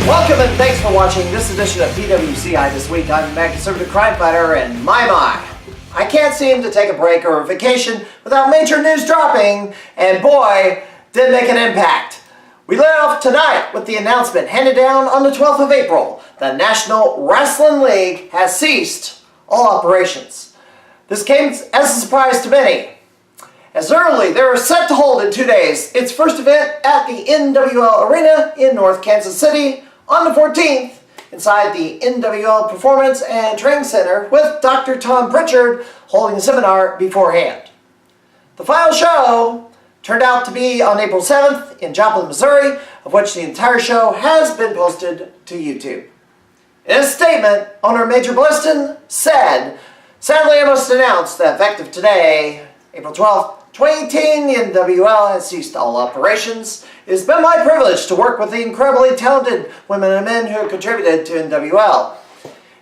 Welcome and thanks for watching this edition of PWCI This Week. I'm Mad Conservative Crime Fighter, and my, I can't seem to take a break or a vacation without major news dropping, and boy, did it make an impact. We led off tonight with the announcement handed down on the 12th of April. The National Wrasslin League has ceased all operations. This came as a surprise to many, as early they were set to hold in 2 days its first event at the NWL Arena in North Kansas City on the 14th, inside the NWL Performance and Training Center, with Dr. Tom Pritchard holding a seminar beforehand. The final show turned out to be on April 7th in Joplin, Missouri, of which the entire show has been posted to YouTube. In a statement, owner Major Bliston said, "Sadly, I must announce that effective today, April 12th, 2018, the NWL has ceased all operations. It has been my privilege to work with the incredibly talented women and men who have contributed to NWL.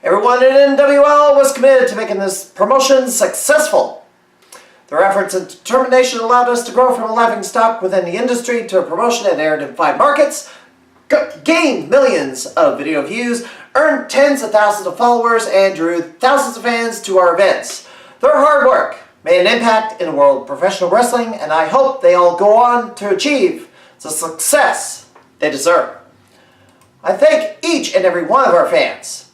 Everyone in NWL was committed to making this promotion successful. Their efforts and determination allowed us to grow from a laughingstock within the industry to a promotion that aired in 5 markets, gained millions of video views, earned tens of thousands of followers, and drew thousands of fans to our events. Their hard work made an impact in the world of professional wrestling, and I hope they all go on to achieve the success they deserve. I thank each and every one of our fans.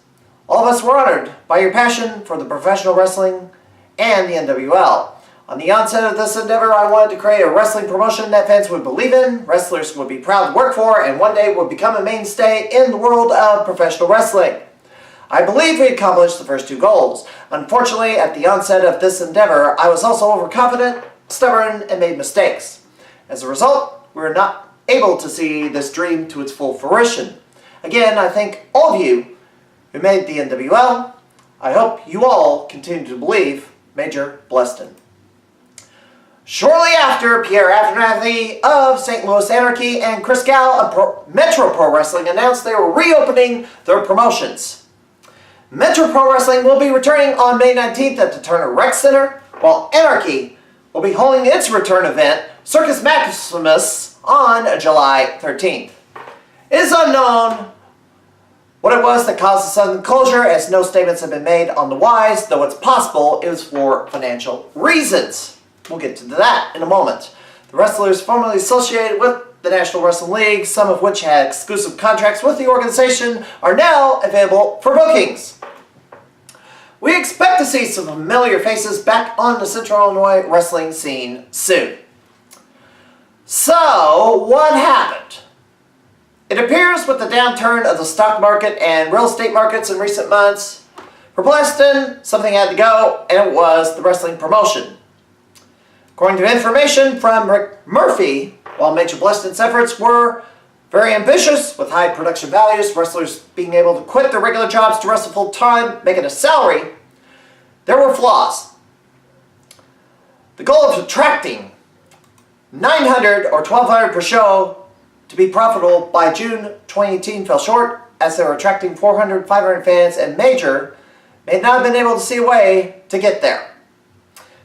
All of us were honored by your passion for the professional wrestling and the NWL. On the onset of this endeavor, I wanted to create a wrestling promotion that fans would believe in, wrestlers would be proud to work for, and one day would become a mainstay in the world of professional wrestling. I believe we accomplished the first 2 goals. Unfortunately, at the onset of this endeavor, I was also overconfident, stubborn, and made mistakes. As a result, we were not able to see this dream to its full fruition. Again, I thank all of you who made the NWL. I hope you all continue to believe. Major Bliston." Shortly after, Pierre Abernathy of St. Louis Anarchy and Chris Gal of Metro Pro Wrestling announced they were reopening their promotions. Metro Pro Wrestling will be returning on May 19th at the Turner Rec Center, while Anarchy will be holding its return event, Circus Maximus, on July 13th. It is unknown what it was that caused the sudden closure, as no statements have been made on the whys, though it's possible it was for financial reasons. We'll get to that in a moment. The wrestlers formerly associated with the National Wrasslin League, some of which had exclusive contracts with the organization, are now available for bookings. We expect to see some familiar faces back on the Central Illinois wrestling scene soon. So, what happened? It appears with the downturn of the stock market and real estate markets in recent months, for Bliston, something had to go, and it was the wrestling promotion. According to information from Rick Murphy, while Major Bliston's efforts were very ambitious with high production values, wrestlers being able to quit their regular jobs to wrestle full-time, make it a salary, there were flaws. The goal of attracting 900 or 1,200 per show to be profitable by June 2018 fell short, as they were attracting 400, 500 fans, and Major may not have been able to see a way to get there.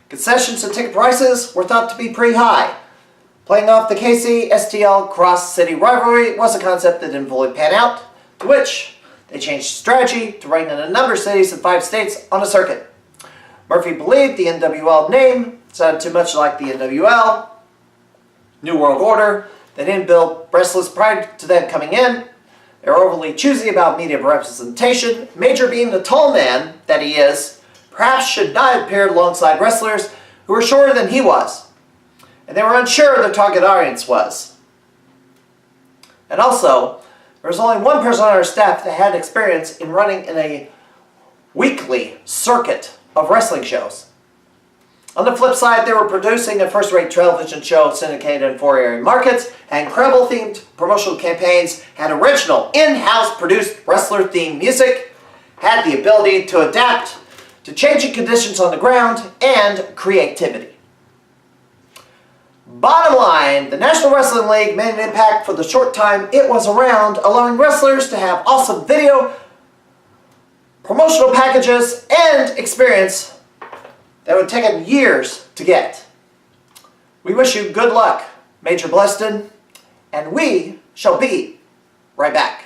Concessions and ticket prices were thought to be pretty high. Playing off the KC-STL cross-city rivalry was a concept that didn't fully pan out, to which they changed strategy to running in a number of cities in 5 states on a circuit. Murphy believed the NWL name sounded too much like the NWL, New World Order. They didn't build wrestlers prior to them coming in. They were overly choosy about media representation. Major, being the tall man that he is, perhaps should not have appeared alongside wrestlers who were shorter than he was. And they were unsure their target audience was. And also, there was only one person on our staff that had experience in running in a weekly circuit of wrestling shows. On the flip side, they were producing a first-rate television show syndicated in 4 area markets, had incredible themed promotional campaigns, had original in-house produced wrestler-themed music, had the ability to adapt to changing conditions on the ground, and creativity. Bottom line, the National Wrasslin League made an impact for the short time it was around, allowing wrestlers to have awesome video, promotional packages, and experience that would take them years to get. We wish you good luck, Major Bliston, and we shall be right back.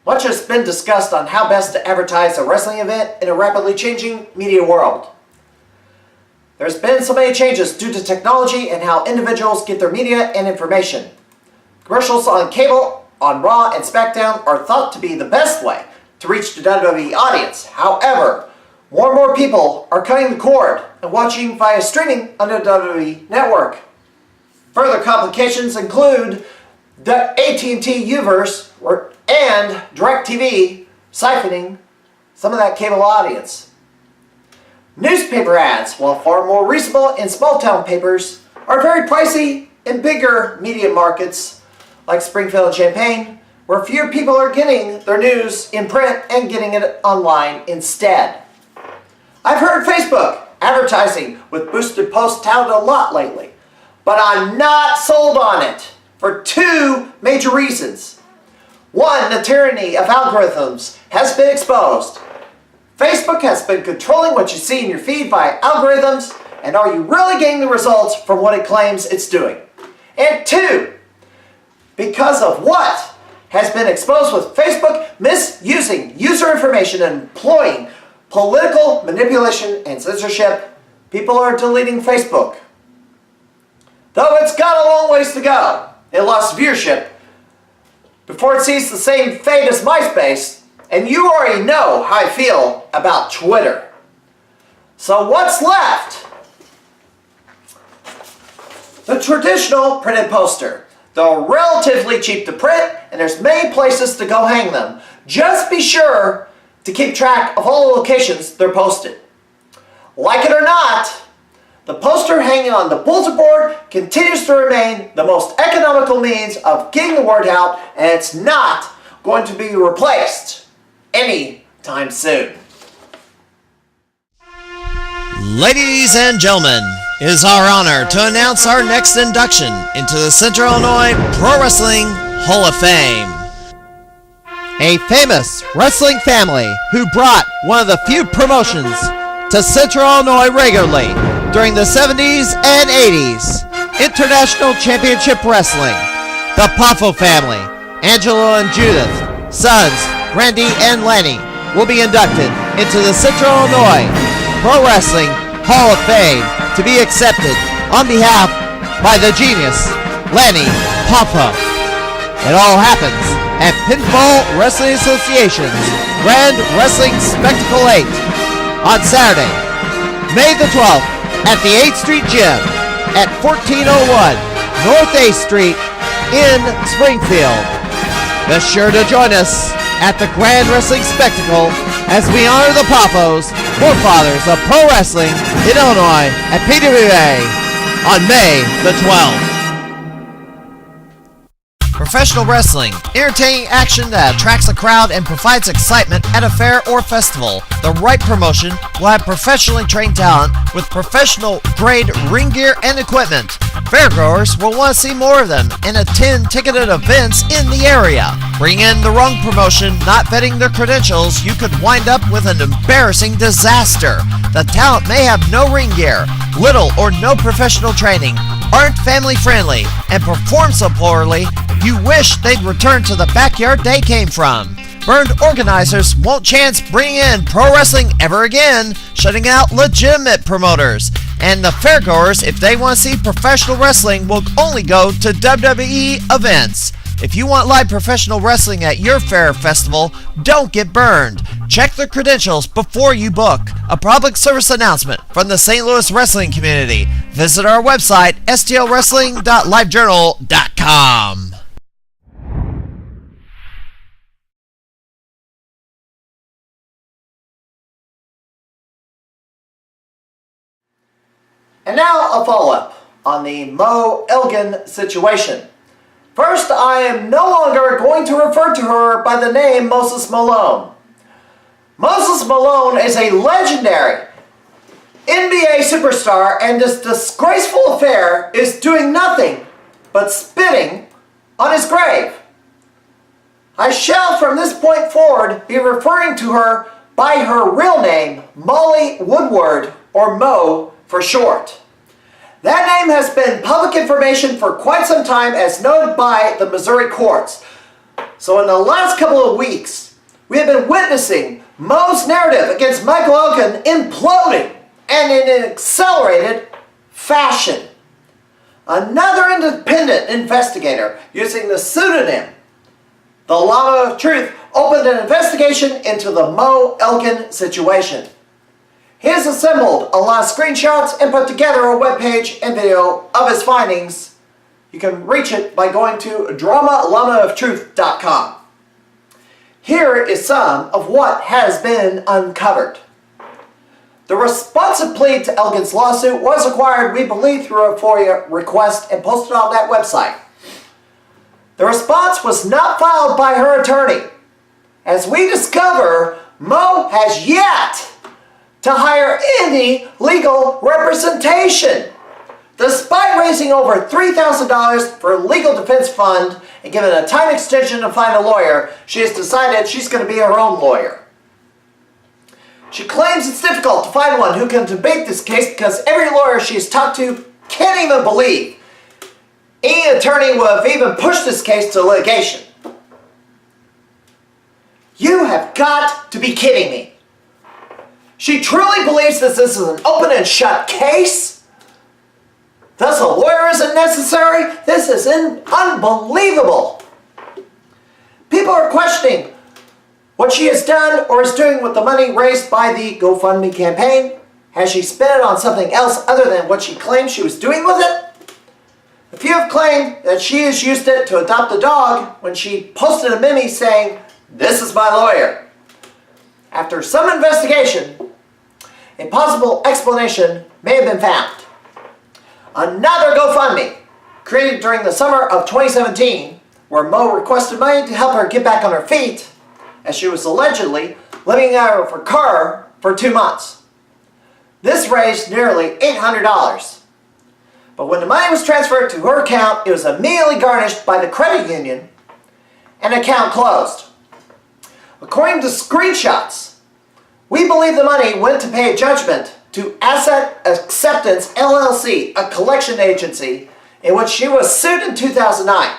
Much has been discussed on how best to advertise a wrestling event in a rapidly changing media world. There's been so many changes due to technology and how individuals get their media and information. Commercials on cable, on Raw and SmackDown are thought to be the best way to reach the WWE audience. However, more and more people are cutting the cord and watching via streaming on the WWE network. Further complications include the AT&T Uverse and DirecTV siphoning some of that cable audience. Newspaper ads, while far more reasonable in small-town papers, are very pricey in bigger media markets like Springfield and Champaign, where fewer people are getting their news in print and getting it online instead. I've heard Facebook advertising with boosted posts touted a lot lately, but I'm not sold on it for two major reasons. One, the tyranny of algorithms has been exposed. Facebook has been controlling what you see in your feed by algorithms, and are you really getting the results from what it claims it's doing? And two, because of what has been exposed with Facebook misusing user information and employing political manipulation and censorship, people are deleting Facebook. Though it's got a long ways to go, it lost viewership before it sees the same fate as MySpace, and you already know how I feel about Twitter. So what's left? The traditional printed poster. They're relatively cheap to print, and there's many places to go hang them. Just be sure to keep track of all the locations they're posted. Like it or not, the poster hanging on the bulletin board continues to remain the most economical means of getting the word out, and it's not going to be replaced anytime soon. Ladies and gentlemen, it is our honor to announce our next induction into the Central Illinois Pro Wrestling Hall of Fame. A famous wrestling family who brought one of the few promotions to Central Illinois regularly during the 70s and 80s. International Championship Wrestling. The Poffo family, Angelo and Judith, sons Randy and Lenny, will be inducted into the Central Illinois Pro Wrestling Hall of Fame to be accepted on behalf by the genius, Lenny Poffo. It all happens at Pinball Wrestling Association's Grand Wrestling Spectacle 8 on Saturday, May the 12th at the 8th Street Gym at 1401 North 8th Street in Springfield. Be sure to join us at the Grand Wrestling Spectacle as we honor the Poffos, forefathers of pro wrestling in Illinois at PWCI on May the 12th. Professional wrestling, entertaining action that attracts a crowd and provides excitement at a fair or festival. The right promotion will have professionally trained talent with professional grade ring gear and equipment. Fairgoers will want to see more of them and attend ticketed events in the area. Bring in the wrong promotion, not vetting their credentials, you could wind up with an embarrassing disaster. The talent may have no ring gear, little or no professional training, aren't family friendly, and perform so poorly you wish they'd return to the backyard they came from. Burned organizers won't chance bringing in pro wrestling ever again, shutting out legitimate promoters. And the fairgoers, if they want to see professional wrestling, will only go to WWE events. If you want live professional wrestling at your fair festival, don't get burned. Check the credentials before you book. A public service announcement from the St. Louis wrestling community. Visit our website, stlwrestling.livejournal.com. And now a follow-up on the Mo Elgin situation. First, I am no longer going to refer to her by the name Moses Malone. Moses Malone is a legendary NBA superstar, and this disgraceful affair is doing nothing but spitting on his grave. I shall from this point forward be referring to her by her real name, Molly Woodward, or Mo for short. That name has been public information for quite some time, as noted by the Missouri courts. So in the last couple of weeks, we have been witnessing Mo's narrative against Michael Elgin imploding, and in an accelerated fashion. Another independent investigator using the pseudonym the Llama of Truth opened an investigation into the Mo Elgin situation. He has assembled a lot of screenshots and put together a webpage and video of his findings. You can reach it by going to drama-llama-of-truth.com. Here is some of what has been uncovered. The responsive plea to Elgin's lawsuit was acquired, we believe, through a FOIA request and posted on that website. The response was not filed by her attorney. As we discover, Mo has yet to hire any legal representation. Despite raising over $3,000 for a legal defense fund and given a time extension to find a lawyer, she has decided she's going to be her own lawyer. She claims it's difficult to find one who can debate this case because every lawyer she has talked to can't even believe any attorney would have even pushed this case to litigation. You have got to be kidding me. She truly believes that this is an open and shut case? Thus a lawyer isn't necessary? This is unbelievable. People are questioning what she has done or is doing with the money raised by the GoFundMe campaign. Has she spent it on something else other than what she claimed she was doing with it? A few have claimed that she has used it to adopt a dog when she posted a meme saying, "This is my lawyer." After some investigation, a possible explanation may have been found. Another GoFundMe, created during the summer of 2017, where Mo requested money to help her get back on her feet, as she was allegedly living out of her car for 2 months. This raised nearly $800. But when the money was transferred to her account, it was immediately garnished by the credit union and the account closed. According to screenshots, we believe the money went to pay a judgment to Asset Acceptance LLC, a collection agency in which she was sued in 2009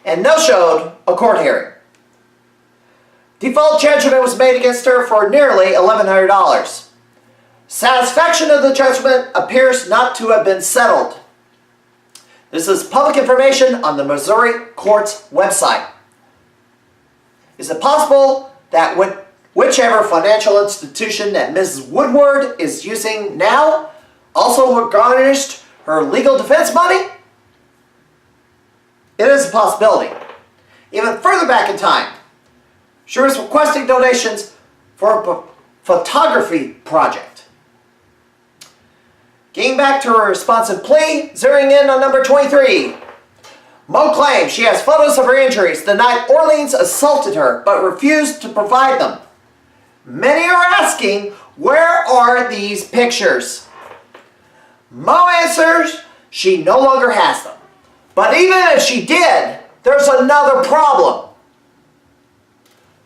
and no-showed a court hearing. Default judgment was made against her for nearly $1,100. Satisfaction of the judgment appears not to have been settled. This is public information on the Missouri court's website. Is it possible that whichever financial institution that Mrs. Woodward is using now also garnished her legal defense money? It is a possibility. Even further back in time, she was requesting donations for a photography project. Getting back to her responsive plea, zeroing in on number 23. Mo claims she has photos of her injuries the night Orleans assaulted her, but refused to provide them. Many are asking, where are these pictures? Mo answers she no longer has them. But even if she did, there's another problem.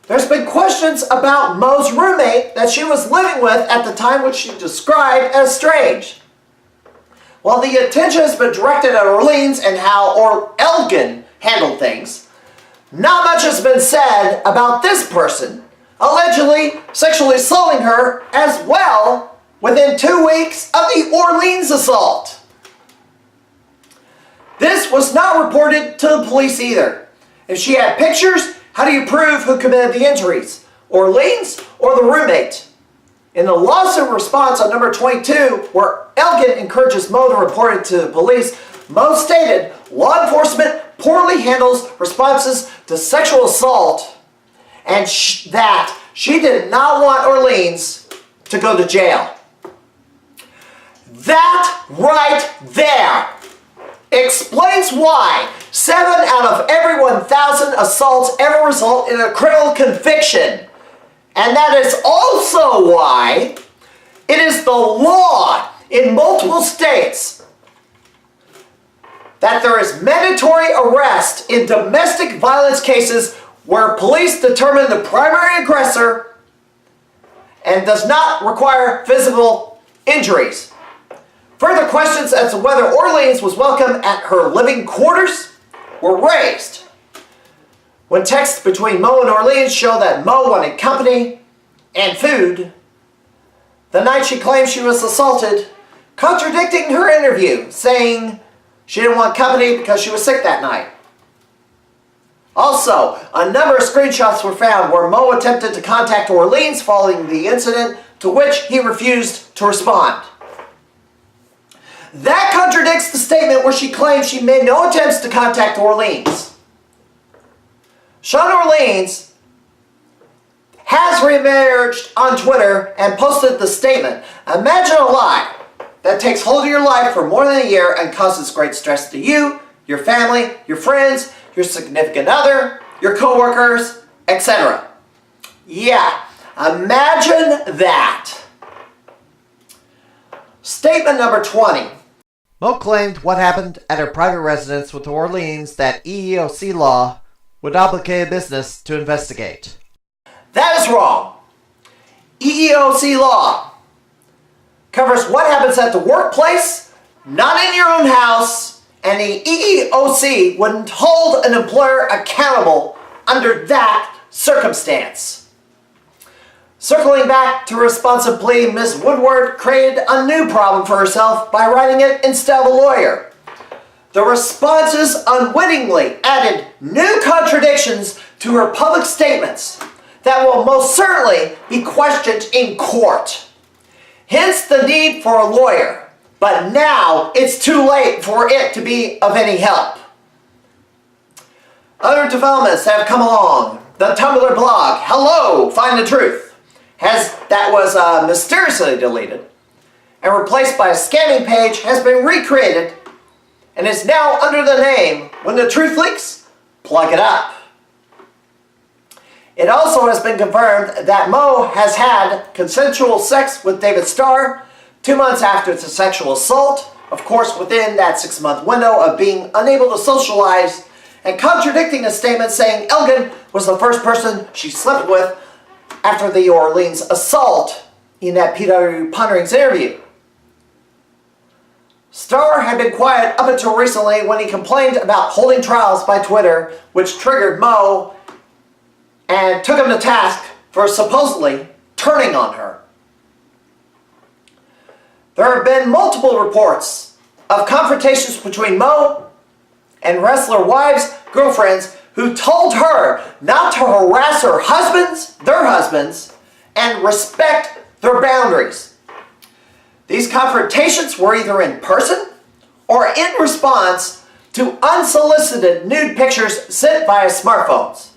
There's been questions about Mo's roommate that she was living with at the time, which she described as strange. While the attention has been directed at Orleans and how Elgin handled things, not much has been said about this person, allegedly sexually assaulting her as well within 2 weeks of the Orleans assault. This was not reported to the police either. If she had pictures, how do you prove who committed the injuries? Orleans or the roommate? In the lawsuit response on number 22, where Elgin encourages Mo to report it to the police, Mo stated law enforcement poorly handles responses to sexual assault and that she did not want Orleans to go to jail. That right there explains why 7 out of every 1,000 assaults ever result in a criminal conviction. And that is also why it is the law in multiple states that there is mandatory arrest in domestic violence cases where police determine the primary aggressor and does not require physical injuries. Further questions as to whether Orleans was welcome at her living quarters were raised. when texts between Mo and Orleans show that Mo wanted company and food the night she claimed she was assaulted, contradicting her interview, saying she didn't want company because she was sick that night. Also, a number of screenshots were found where Mo attempted to contact Orleans following the incident, to which he refused to respond. That contradicts the statement where she claimed she made no attempts to contact Orleans. Sean Orleans has reemerged on Twitter and posted the statement, "Imagine a lie that takes hold of your life for more than a year and causes great stress to you, your family, your friends, your significant other, your co-workers, etc." Yeah, imagine that. Statement number 20. Mo claimed what happened at her private residence with Orleans that EEOC law would obligate a business to investigate. That is wrong. EEOC law covers what happens at the workplace, not in your own house, and the EEOC wouldn't hold an employer accountable under that circumstance. Circling back to responsive plea, Ms. Woodward created a new problem for herself by writing it instead of a lawyer. The responses unwittingly added new contradictions to her public statements that will most certainly be questioned in court. Hence the need for a lawyer. But now it's too late for it to be of any help. Other developments have come along. The Tumblr blog, Hello, Find the Truth, that was mysteriously deleted and replaced by a scamming page, has been recreated and is now under the name When the Truth Leaks, Plug It Up. It also has been confirmed that Mo has had consensual sex with David Starr 2 months after the sexual assault, of course within that 6-month window of being unable to socialize, and contradicting a statement saying Elgin was the first person she slept with after the Orleans assault in that PW Pondering's interview. Starr had been quiet up until recently when he complained about holding trials by Twitter, which triggered Mo and took him to task for supposedly turning on her. There have been multiple reports of confrontations between Mo and wrestler wives' girlfriends who told her not to harass their husbands, and respect their boundaries. These confrontations were either in person or in response to unsolicited nude pictures sent via smartphones.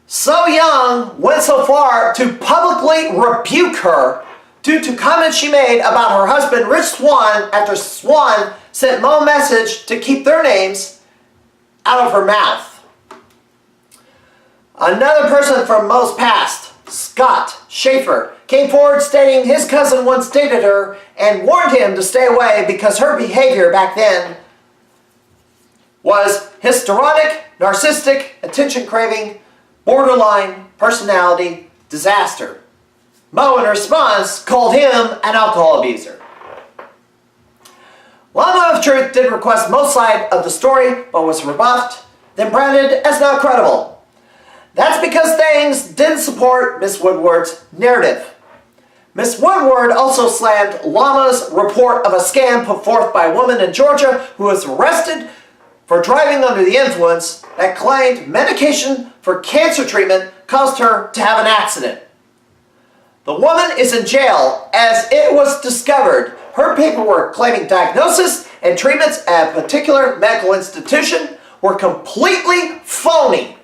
So Young went so far to publicly rebuke her due to comments she made about her husband Rich Swann after Swann sent Mo a message to keep their names out of her mouth. Another person from Mo's past, Scott Schaefer, came forward stating his cousin once dated her and warned him to stay away because her behavior back then was histrionic, narcissistic, attention-craving, borderline personality disaster. Mo, in response, called him an alcohol abuser. Llama of Truth did request Mo's side of the story, but was rebuffed, then branded as not credible. That's because things didn't support Miss Woodward's narrative. Miss Woodward also slammed Llama's report of a scam put forth by a woman in Georgia who was arrested for driving under the influence that claimed medication for cancer treatment caused her to have an accident. The woman is in jail as it was discovered her paperwork claiming diagnosis and treatments at a particular medical institution were completely phony.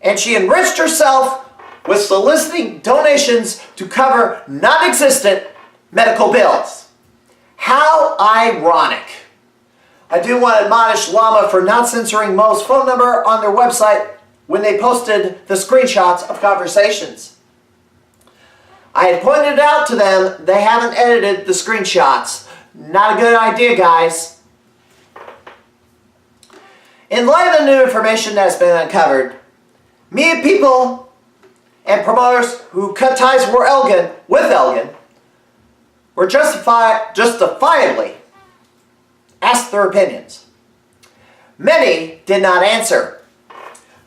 And she enriched herself with soliciting donations to cover non-existent medical bills. How ironic. I do want to admonish Llama for not censoring Mo's phone number on their website when they posted the screenshots of conversations. I had pointed out to them they haven't edited the screenshots. Not a good idea, guys. In light of the new information that has been uncovered, media people and promoters who cut ties with Elgin were justifiably asked their opinions. Many did not answer,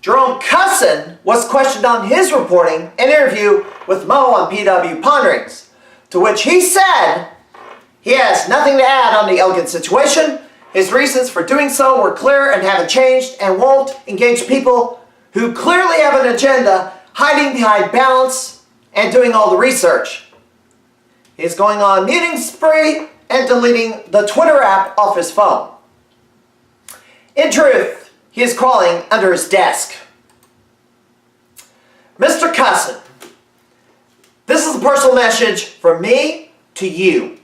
Jerome Cussin was questioned on his reporting and interview with Mo on PW Ponderings, to which he said he has nothing to add on the Elgin situation. His reasons for doing so were clear and haven't changed, and won't engage people who clearly have an agenda, hiding behind balance and doing all the research. He's going on muting spree and deleting the Twitter app off his phone. In truth, he is crawling under his desk. Mr. Cussin, this is a personal message from me to you.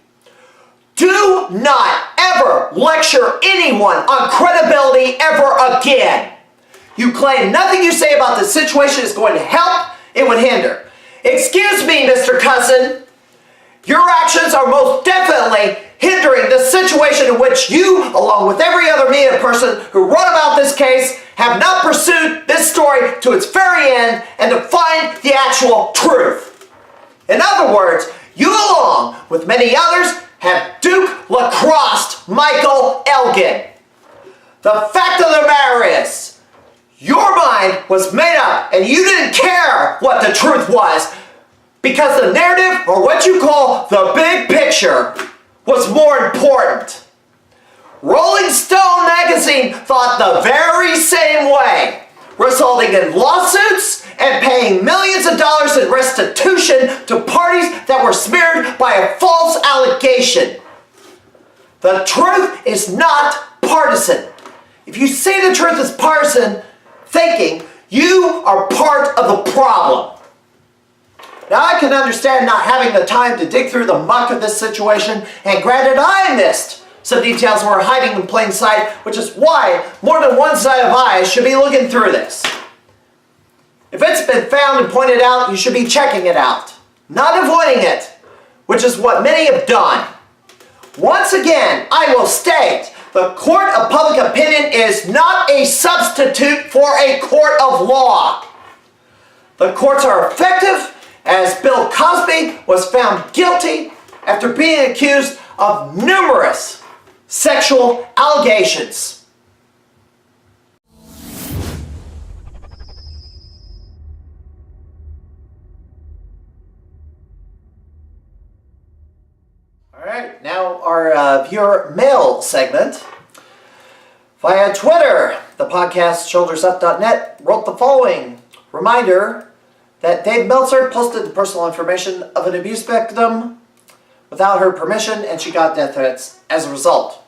Do not ever lecture anyone on credibility ever again. You claim nothing you say about this situation is going to help, it would hinder. Excuse me, Mr. Cussin. Your actions are most definitely hindering the situation in which you, along with every other media person who wrote about this case, have not pursued this story to its very end and to find the actual truth. In other words, you, along with many others, have Duke lacrossed Michael Elgin. The fact of the matter is, your mind was made up and you didn't care what the truth was, because the narrative, or what you call the big picture, was more important. Rolling Stone magazine thought the very same way, resulting in lawsuits and paying millions of dollars in restitution to parties that were smeared by a false allegation. The truth is not partisan. If you say the truth is partisan thinking, you are part of the problem. Now, I can understand not having the time to dig through the muck of this situation, and granted, I missed some details that were hiding in plain sight, which is why more than one set of eyes should be looking through this. If it's been found and pointed out, you should be checking it out, not avoiding it, which is what many have done. Once again, I will state, the court of public opinion is not a substitute for a court of law. The courts are effective, as Bill Cosby was found guilty after being accused of numerous sexual allegations. Alright, now our viewer mail segment. Via Twitter, the podcast shouldersup.net wrote the following reminder that Dave Meltzer posted the personal information of an abuse victim without her permission, and she got death threats as a result.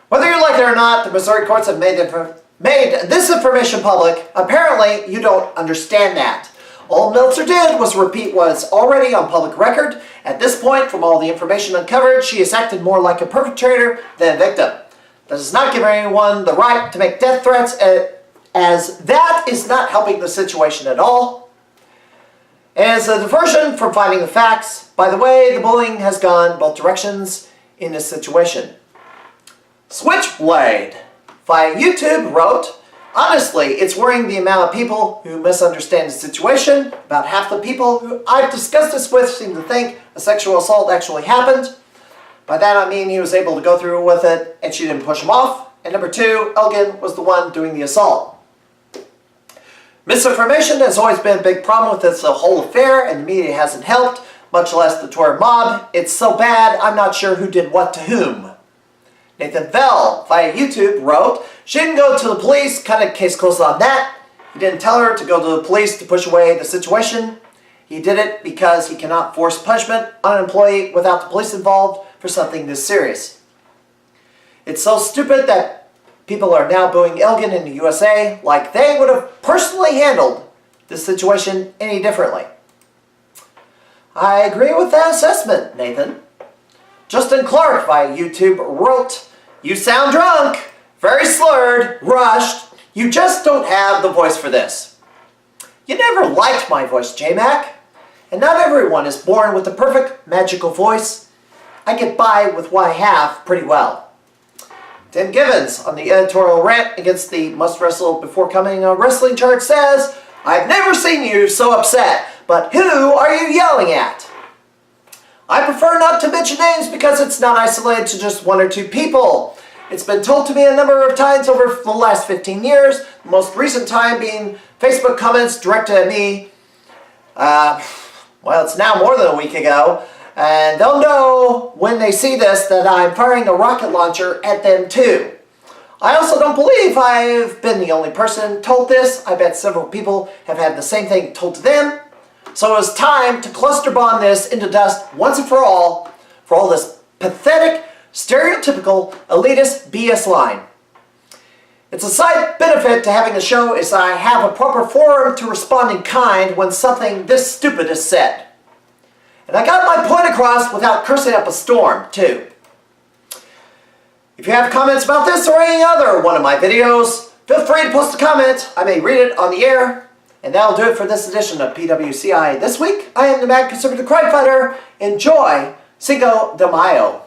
Whether you like it or not, the Missouri courts have made this information public. Apparently, you don't understand that. All Meltzer did was repeat what is already on public record. At this point, from all the information uncovered, she has acted more like a perpetrator than a victim. That does not give anyone the right to make death threats, as that is not helping the situation at all. As a diversion from finding the facts, by the way, the bullying has gone both directions in this situation. Switchblade via YouTube wrote, honestly, it's worrying the amount of people who misunderstand the situation. About half the people who I've discussed this with seem to think a sexual assault actually happened. By that I mean he was able to go through with it and she didn't push him off. And number two, Elgin was the one doing the assault. Misinformation has always been a big problem with this whole affair, and the media hasn't helped, much less the Twitter mob. It's so bad, I'm not sure who did what to whom. Nathan Vell, via YouTube, wrote, she didn't go to the police, kind of case closed on that. He didn't tell her to go to the police to push away the situation. He did it because he cannot force punishment on an employee without the police involved for something this serious. It's so stupid that people are now booing Elgin in the USA like they would have personally handled this situation any differently. I agree with that assessment, Nathan. Justin Clark via YouTube wrote, you sound drunk, very slurred, rushed. You just don't have the voice for this. You never liked my voice, J-Mac. And not everyone is born with the perfect magical voice. I get by with what I have pretty well. Tim Givens on the editorial rant against the must wrestle before coming on wrestling chart says, I've never seen you so upset, but who are you yelling at? I prefer not to mention names because it's not isolated to just one or two people. It's been told to me a number of times over the last 15 years, the most recent time being Facebook comments directed at me. Well, it's now more than a week ago, and they'll know when they see this that I'm firing a rocket launcher at them too. I also don't believe I've been the only person told this. I bet several people have had the same thing told to them. So it's time to cluster bomb this into dust once and for all this pathetic, stereotypical, elitist BS line. It's a side benefit to having the show is I have a proper forum to respond in kind when something this stupid is said. And I got my point across without cursing up a storm, too. If you have comments about this or any other one of my videos, feel free to post a comment. I may read it on the air. And that'll do it for this edition of PWCI. This week, I am the Mad Conservative Crime Fighter. Enjoy Cinco de Mayo.